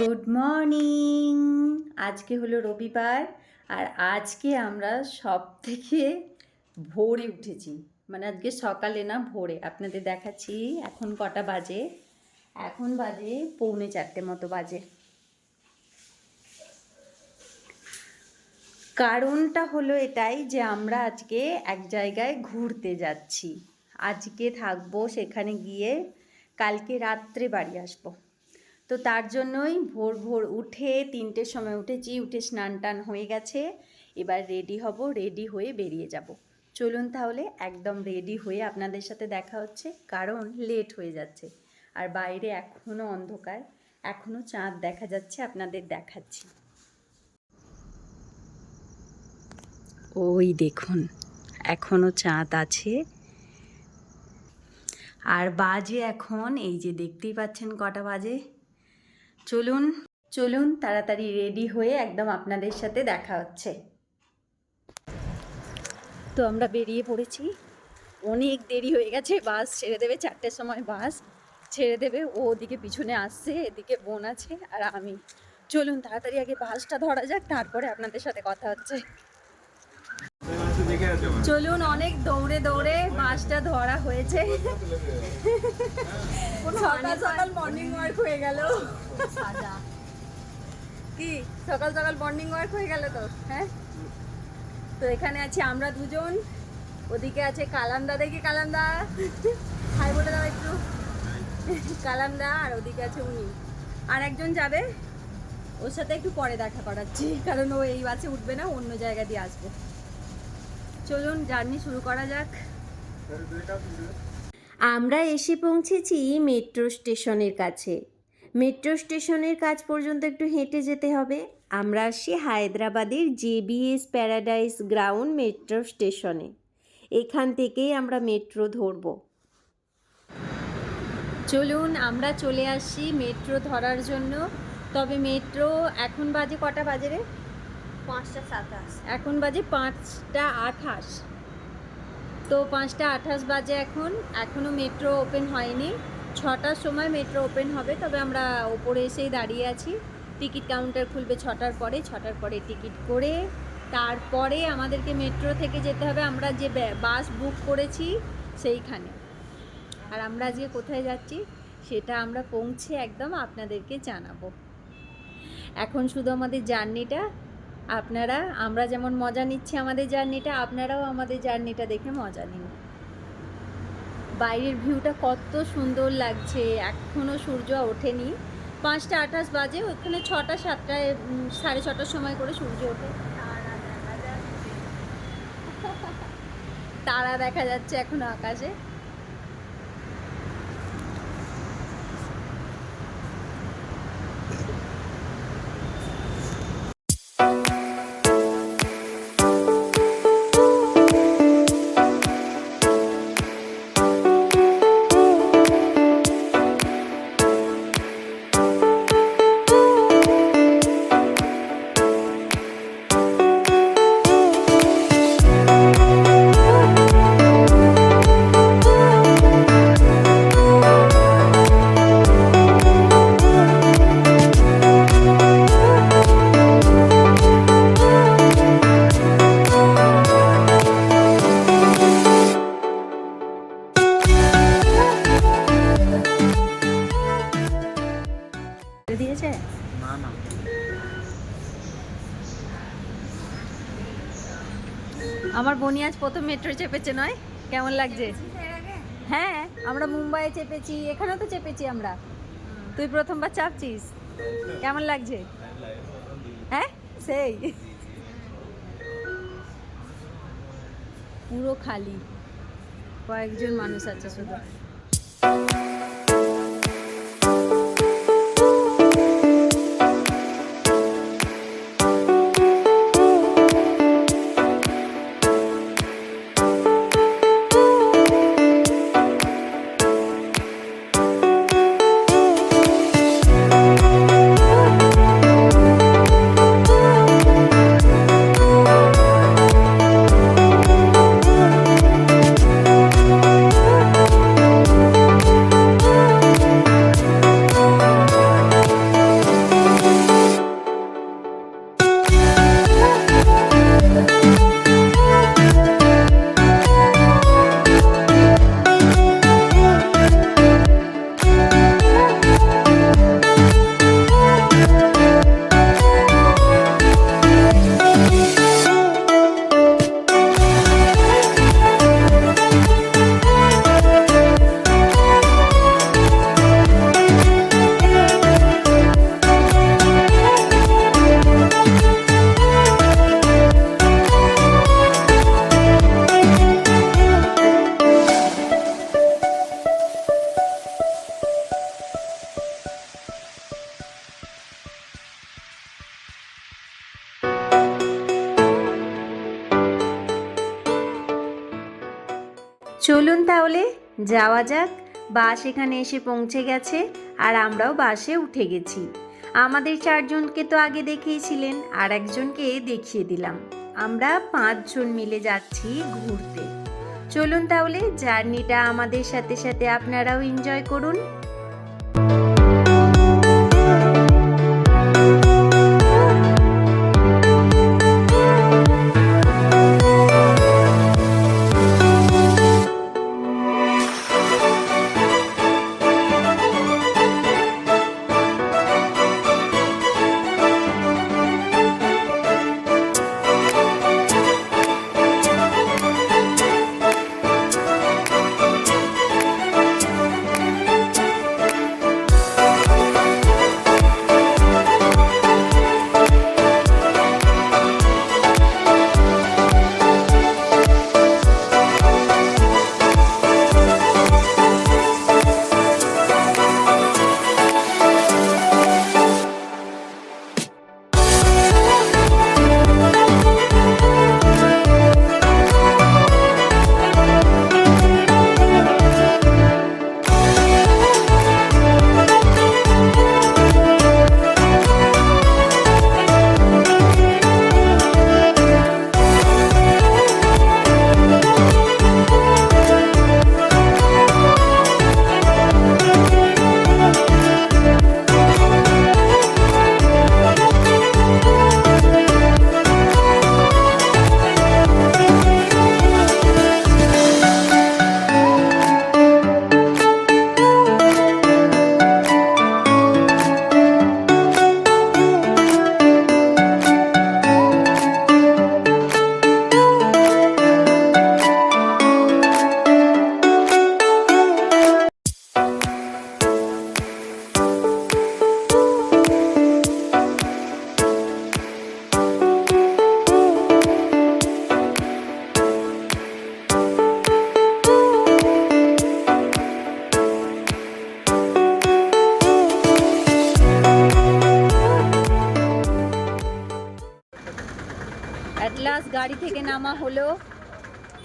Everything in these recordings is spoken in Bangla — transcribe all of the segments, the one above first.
Good morning. আজকে হলো রবিবার আর আজকে আমরা সব থেকে ভোরে উঠেছি, মানে আজকে সকালে না ভোরে। আপনাদের দেখাচ্ছি এখন কটা বাজে। এখন বাজে 3:45 মতো বাজে। কারণটা হলো এটাই যে আমরা আজকে এক জায়গায় ঘুরতে যাচ্ছি। আজকে থাকবো সেখানে গিয়ে কালকে রাত্রে বাড়ি আসবো। তো তার জন্যই ভোর ভোর উঠে 3টের সময় উঠেছি, উঠে স্নান টান হয়ে গেছে। এবার রেডি হব, রেডি হয়ে বেরিয়ে যাব। চলুন তাহলে একদম রেডি হয়ে আপনাদের সাথে দেখা হচ্ছে, কারণ লেট হয়ে যাচ্ছে। আর বাইরে এখনও অন্ধকার, এখনও চাঁদ দেখা যাচ্ছে, আপনাদের দেখাচ্ছি। ওই দেখুন এখনও চাঁদ আছে। আর বাজে এখন এই যে দেখতেই পাচ্ছেন কটা বাজে। চলুন চলুন তাড়াতাড়ি রেডি হয়ে একদম আপনাদের সাথে দেখা হচ্ছে। তো আমরা বেরিয়ে পড়েছি, অনেক দেরি হয়ে গেছে। বাস ছেড়ে দেবে 4টের সময়, বাস ছেড়ে দেবে। ও ওদিকে পিছনে আসছে, এদিকে বোন আছে আর আমি। চলুন তাড়াতাড়ি আগে বাসটা ধরা যাক, তারপরে আপনাদের সাথে কথা হচ্ছে। চলুন, অনেক দৌড়ে দৌড়ে বাসটা ধরা হয়েছে। সকাল সকাল মর্নিং ওয়াক হয়ে গেল। কি সকাল সকাল মর্নিং ওয়াক হয়ে গেল তো? হ্যাঁ, তো এখানে আছি আমরা দুজন, ওদিকে আছে কালামদা। দেখি কালামদা, হাই বলে দাও একটু। কালামদা আর ওদিকে আছে উনি, আর একজন যাবে, ওর সাথে একটু পরে দেখা করাচ্ছি, কারণ ও এই বাসে উঠবে না, অন্য জায়গা দিয়ে আসবে। চলুন জার্নি শুরু করা যাক। আমরা এসে পৌঁছেছি মেট্রো স্টেশনের কাছে। মেট্রো স্টেশনের কাছ পর্যন্ত একটু হেঁটে যেতে হবে। আমরা আসছি হায়দ্রাবাদের JBS প্যারাডাইস গ্রাউন্ড মেট্রো স্টেশনে। এখান থেকেই আমরা মেট্রো ধরব। চলুন আমরা চলে আসছি মেট্রো ধরার জন্য। তবে মেট্রো এখন বাজে কটা বাজে রে? 5:27। এখন বাজে 5:28। তো 5:28 বাজে এখন, এখনও মেট্রো ওপেন হয়নি। 6টার সময় মেট্রো ওপেন হবে। তবে আমরা ওপরে এসেই দাঁড়িয়ে আছি। টিকিট কাউন্টার খুলবে 6টার পরে। 6টার পরে টিকিট করে তারপরে আমাদেরকে মেট্রো থেকে যেতে হবে আমরা যে বাস বুক করেছি সেইখানে। আর আমরা আজকে কোথায় যাচ্ছি সেটা আমরা পৌঁছে একদম আপনাদেরকে জানাবো। এখন শুধু আমাদের জার্নিটা আমরা যেমন মজা নিচ্ছি আমাদের জার্নিটা, আপনারাও আমাদের জার্নিটা দেখে মজা নিন। বাইরের ভিউটা কত সুন্দর লাগছে। এখনও সূর্য ওঠেনি। 5:28 বাজে, ওখানে 6টা 7টায় 6:30টার সময় করে সূর্য ওঠে। তারা দেখা যাচ্ছে এখনো আকাশে। দিয়েছে না না, আমার বোনি আজ প্রথম মেট্রো চেপেছে, নয়? কেমন লাগছে? হ্যাঁ, আমরা মুম্বাইয়ে চেপেছি, এখানেও তো চেপেছি আমরা। তুই প্রথমবার চাপছিস, কেমন লাগছে? হ্যাঁ, সেই পুরো খালি, কয়েকজন মানুষ আছে শুধু। চলুন তাহলে যাওয়া যাক। বাস এখানে এসে পৌঁছে গেছে আর আমরাও বাসে উঠে গেছি। আমাদের 4 জনকে তো আগে দেখিয়েছিলেন, আর একজনকে দেখিয়ে দিলাম। আমরা 5 জন মিলে যাচ্ছি ঘুরতে। চলুন তাহলে জার্নিটা আমাদের সাথে সাথে আপনারাও এনজয় করুন। অ্যাট লাস্ট গাড়ি থেকে নামা হলো,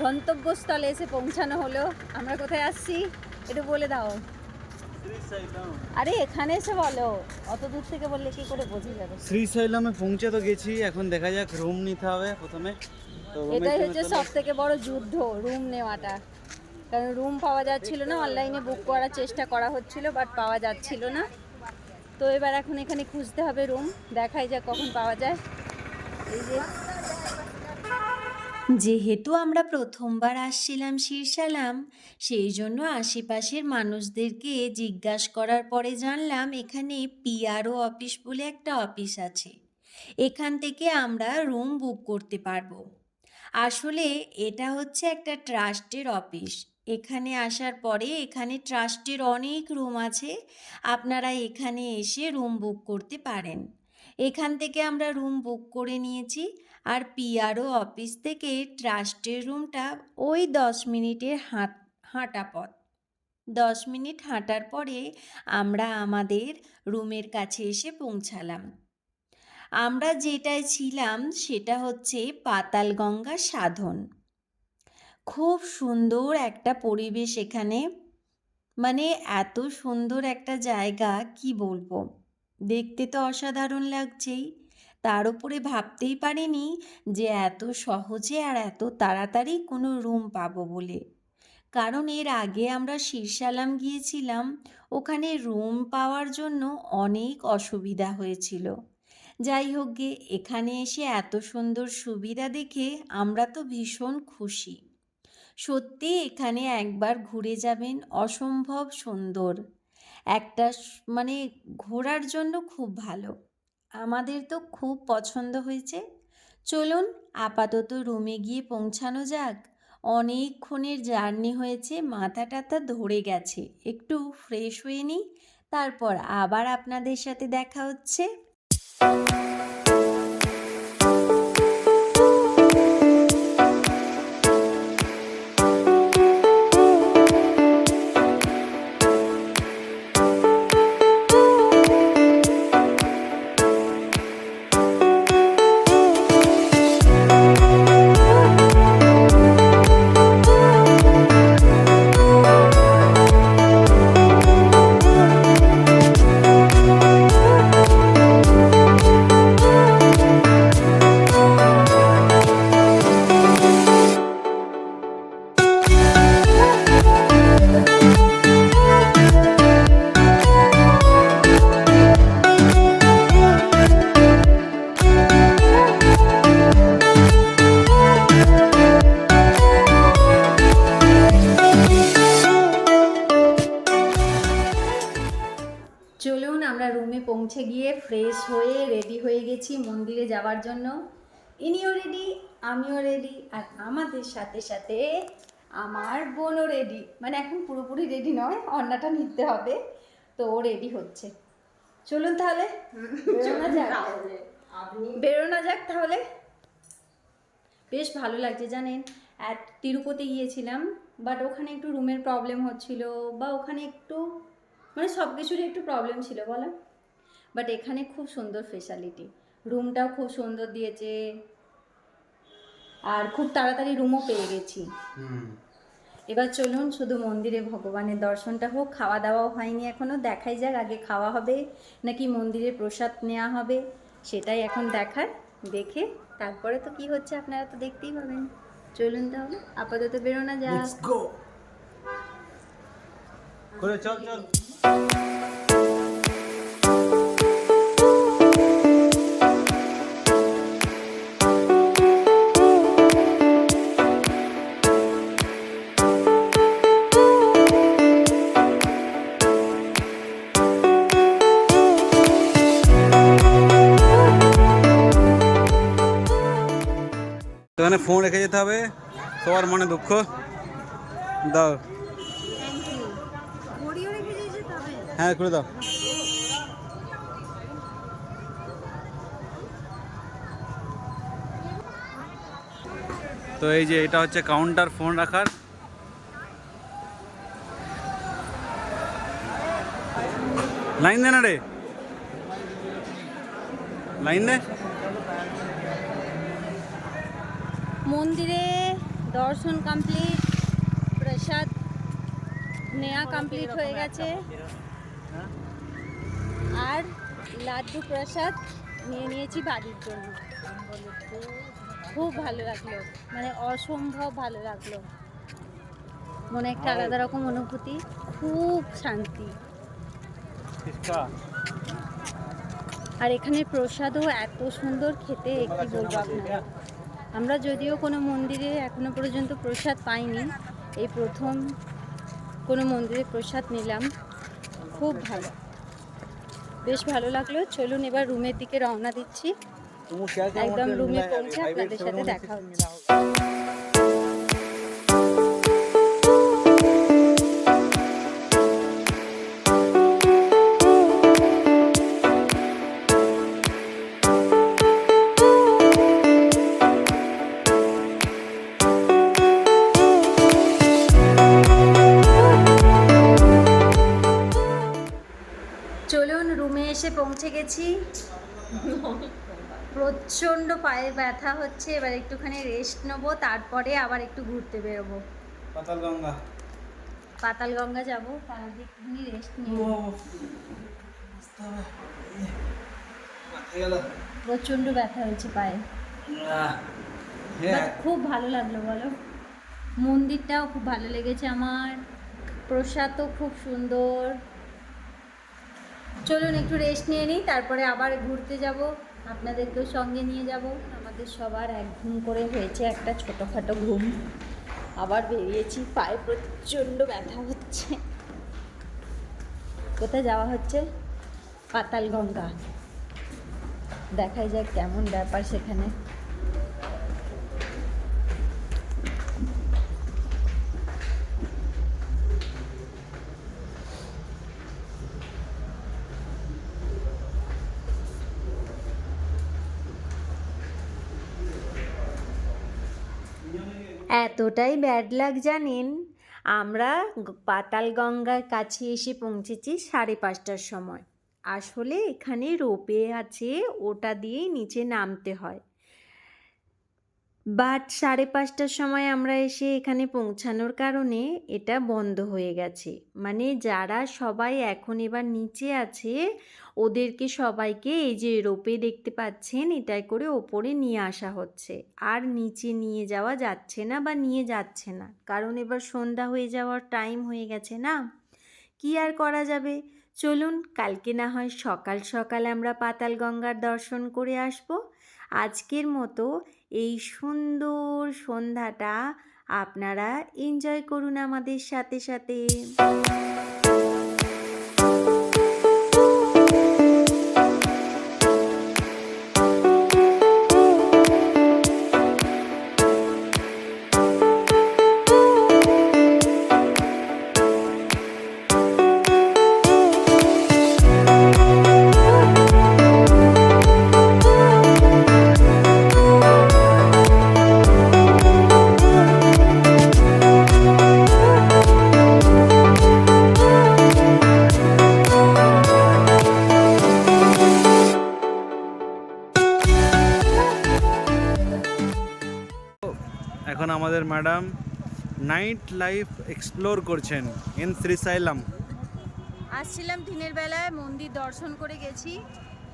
গন্তব্যস্থলে এসে পৌঁছানো হলো। আমরা কোথায় আসছি একটু বলে দাও। আরে এখানে এসে বলো, অত দূর থেকে বললে কি করে বোঝা যাবে। শ্রীশৈলমে পৌঁছে তো গেছি, এখন দেখা যাক রুম নিতে হবে প্রথমে। তো এটাই হচ্ছে সব থেকে বড় যুদ্ধ, রুম নেওয়াটা। কারণ রুম পাওয়া যাচ্ছিল না, অনলাইনে বুক করার চেষ্টা করা হচ্ছিল বাট পাওয়া যাচ্ছিল না। তো এবার এখন এখানে খুঁজতে হবে রুম, দেখাই যাক কখন পাওয়া যায়। এই যে যেহেতু আমরা প্রথমবার আসছিলাম শিরশালাম, সেই জন্য আশেপাশের মানুষদেরকে জিজ্ঞাসা করার পরে জানলাম এখানে পিআরও অফিস বলে একটা অফিস আছে। এখান থেকে আমরা রুম বুক করতে পারবো। আসলে এটা হচ্ছে একটা ট্রাস্টের অফিস। এখানে আসার পরে এখানে ট্রাস্টের অনেক রুম আছে, আপনারা এখানে এসে রুম বুক করতে পারেন। এখান থেকে আমরা রুম বুক করে নিয়েছি। আর পিআরও অফিস থেকে ট্রাস্টের রুমটা ওই 10 মিনিটের হাঁটা পথ। 10 মিনিট হাঁটার পরে আমরা আমাদের রুমের কাছে এসে পৌঁছালাম। আমরা যেটায় ছিলাম সেটা হচ্ছে পাতালগঙ্গা সাধন। খুব সুন্দর একটা পরিবেশ এখানে, মানে এত সুন্দর একটা জায়গা কি বলবো, দেখতে তো অসাধারণ লাগছেই। তার উপরে ভাবতেই পারিনি যে এত সহজে আর এত তাড়াতাড়ি কোনো রুম পাবো বলে। কারণ এর আগে আমরা শিরশালাম গিয়েছিলাম, ওখানে রুম পাওয়ার জন্য অনেক অসুবিধা হয়েছিল। যাই হোক গে, এখানে এসে এত সুন্দর সুবিধা দেখে আমরা তো ভীষণ খুশি। সত্যি এখানে একবার ঘুরে যাবেন, অসম্ভব সুন্দর একটা মানে ঘোরার জন্য খুব ভালো। আমাদের তো খুব পছন্দ হয়েছে। চলুন আপাতত রুমে গিয়ে পৌঁছানো যাক। অনেকক্ষণের জার্নি হয়েছে, মাথা টাথা ধরে গেছে, একটু ফ্রেশ হয়ে নিই, তারপর আবার আপনাদের সাথে দেখা হচ্ছে। আমরা রুমে পৌঁছে গিয়ে ফ্রেশ হয়ে রেডি হয়ে গেছি মন্দিরে যাওয়ার জন্য। ইনিও রেডি, আমিও রেডি, আর আমাদের সাথে সাথে আমার বোনও রেডি। মানে এখন পুরোপুরি রেডি নয়, অন্যটা নিতে হবে, তো ও রেডি হচ্ছে। চলুন তাহলে বেরোনো যাক তাহলে। বেশ ভালো লাগছে জানেন, তিরুপতি গিয়েছিলাম, বাট ওখানে একটু রুমের প্রবলেম হচ্ছিল, বা ওখানে একটু মানে সব কিছুরই একটু প্রবলেম ছিল বলো, বাট এখানে খুব সুন্দর ফেসিলিটি, রুমটাও খুব সুন্দর দিয়েছে, আর খুব তাড়াতাড়ি রুমও পেয়ে গেছি। এবার চলুন শুধু মন্দিরে ভগবানের দর্শনটা হোক, খাওয়া দাওয়াও হয়নি এখনও, দেখাই যাক আগে খাওয়া হবে নাকি মন্দিরে প্রসাদ নেওয়া হবে, সেটাই এখন দেখার। দেখে তারপরে তো কি হচ্ছে আপনারা তো দেখতেই পাবেন। চলুন তাহলে আপাতত বেরোনা যাক। লেটস গো করে চল চল। এখানে ফোন রেখে যেতে হবে, সবার মনে দুঃখ দাও। Thank you. ঘড়িও রেখে দিয়েছে তবে। হ্যাঁ করে দাও। তো এই যে এটা হচ্ছে কাউন্টার ফোন রাখার। লাইন দে না রে, লাইন দে। মন্দিরে দর্শন কমপ্লিট, প্রসাদ নেওয়া কমপ্লিট হয়ে গেছে, আর লাড্ডু প্রসাদ নিয়ে নিয়েছি বাড়ির জন্য। খুব ভালো লাগলো, মানে অসম্ভব ভালো লাগলো, মনে একটা আলাদা রকম অনুভূতি, খুব শান্তি। আর এখানে প্রসাদও এত সুন্দর খেতে, কি বলবো আপনারা। আমরা যদিও কোনো মন্দিরে এখনো পর্যন্ত প্রসাদ পাইনি, এই প্রথম কোনো মন্দিরে প্রসাদ নিলাম, খুব ভালো, বেশ ভালো লাগলো। চলুন এবার রুমের দিকে রওনা দিচ্ছি, একদম রুমে পৌঁছে আপনাদের সাথে দেখা হচ্ছে। চলুন রুমে এসে পৌঁছে গেছি, প্রচণ্ড পায়ে ব্যথা হচ্ছে, এবার একটুখানি রেস্ট নেবো, তারপরে আবার একটু ঘুরতে বেরোবো। পাতালগঙ্গা, পাতালগঙ্গা যাবো, তার আগে একটুখানি রেস্ট নিয়ে। প্রচণ্ড ব্যথা হয়েছে পায়ে, বাট খুব ভালো লাগলো বলো, মন্দিরটাও খুব ভালো লেগেছে আমার, প্রসাদও খুব সুন্দর। চলুন একটু রেস্ট নিয়ে নিই, তারপরে আবার ঘুরতে যাব, আপনাদেরকেও সঙ্গে নিয়ে যাব। আমাদের সবার এক ঘুম করে হয়েছে একটা ছোটোখাটো ঘুম, আবার বেরিয়েছি, পায়ে প্রচণ্ড ব্যথা হচ্ছে। কোথায় যাওয়া হচ্ছে? পাতালগঙ্গা, দেখাই যাক কেমন ব্যাপার সেখানে। এতটাই ব্যাড লাগ জানেন, আমরা পাতালগঙ্গার কাছে এসে পৌঁছেছি 5:30টার সময়। আসলে এখানে রোপওয়ে আছে, ওটা দিয়েই নিচে নামতে হয়, বাট 5:30টার সময় আমরা এসে এখানে পৌঁছানোর কারণে এটা বন্ধ হয়ে গেছে। মানে যারা সবাই এখন এবার নিচে আছে, ওদেরকে সবাইকে এই যে রোপে দেখতে পাচ্ছেন, এটাই করে ওপরে নিয়ে আসা হচ্ছে, আর নিচে নিয়ে যাওয়া যাচ্ছে না, বা নিয়ে যাচ্ছে না, কারণ এবার সন্ধ্যা হয়ে যাওয়ার টাইম হয়ে গেছে না, কি আর করা যাবে। চলুন কালকে না হয় সকাল সকাল আমরা পাতালগঙ্গার দর্শন করে আসবো। আজকের মতো এই সুন্দর সন্ধ্যাটা আপনারা এনজয় করুন আমাদের সাথে সাথে। আমাদের ম্যাডাম নাইট লাইফ এক্সপ্লোর করছেন ইন শ্রীশৈলম। আসছিলাম দিনের বেলায়, মন্দির দর্শন করে গেছি,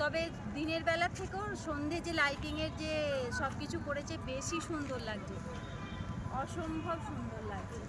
তবে দিনের বেলা থেকেও সন্ধে যে লাইটিংয়ের যে সব কিছু করেছে বেশি সুন্দর লাগছে, অসম্ভব সুন্দর লাগছে।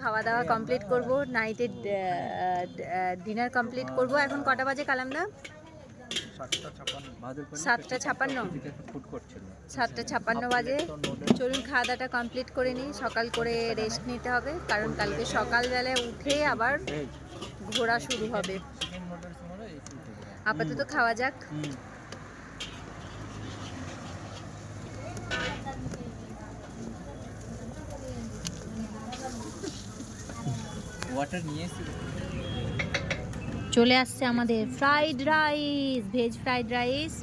খাওয়া দাওয়া কমপ্লিট করব, নাইটের ডিনার কমপ্লিট করব। এখন কটা বাজে কালামদা? 7:56। 7:56 বাজে। চলুন খাওয়া দাওয়াটা কমপ্লিট করে নিই, সকাল করে রেস্ট নিতে হবে, কারণ কালকে সকালবেলায় উঠে আবার ঘোরা শুরু হবে। আপাতত খাওয়া যাক। চলে আসছে আমাদের fried rice, veg fried rice.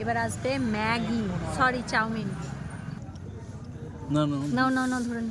এবার আসবে ম্যাগি, সরি চাউমিন। নাও নাও নাও ধরুন।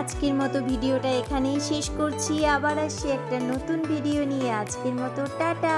আজকের মতো ভিডিওটা এখানেই শেষ করছি, আবার আসছি একটা নতুন ভিডিও নিয়ে। আজকের মতো টাটা।